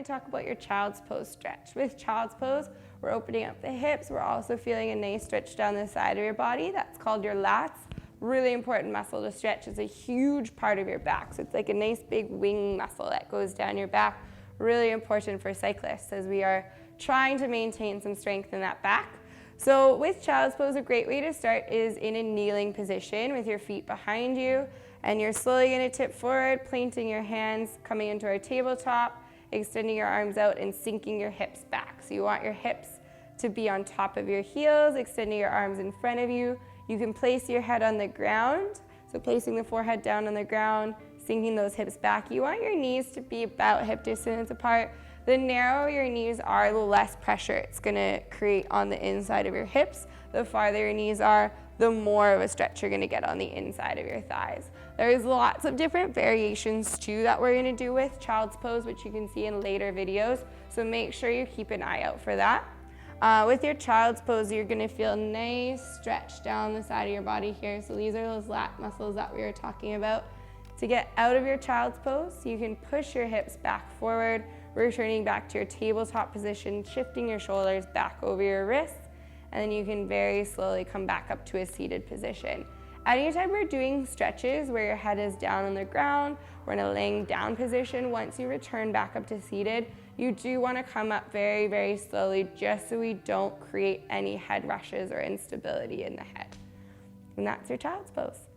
to talk about your child's pose stretch. With child's pose, we're opening up the hips. We're also feeling a nice stretch down the side of your body. That's called your lats. Really important muscle to stretch. It's a huge part of your back. So it's like a nice big wing muscle that goes down your back. Really important for cyclists as we are trying to maintain some strength in that back. So with child's pose, a great way to start is in a kneeling position with your feet behind you. And you're slowly going to tip forward, planting your hands, coming into our tabletop, extending your arms out and sinking your hips back. So you want your hips to be on top of your heels, extending your arms in front of you. You can place your head on the ground, so placing the forehead down on the ground, sinking those hips back. You want your knees to be about hip distance apart. The narrower your knees are, the less pressure it's going to create on the inside of your hips. The farther your knees are, the more of a stretch you're going to get on the inside of your thighs. There's lots of different variations too that we're going to do with child's pose, which you can see in later videos, so make sure you keep an eye out for that. With your child's pose, you're going to feel nice stretch down the side of your body here. So these are those lat muscles that we were talking about. To get out of your child's pose, you can push your hips back forward, returning back to your tabletop position, shifting your shoulders back over your wrists, and then you can very slowly come back up to a seated position. Anytime we're doing stretches where your head is down on the ground, we're in a laying down position, once you return back up to seated, you do want to come up very, very slowly just so we don't create any head rushes or instability in the head. And that's your child's pose.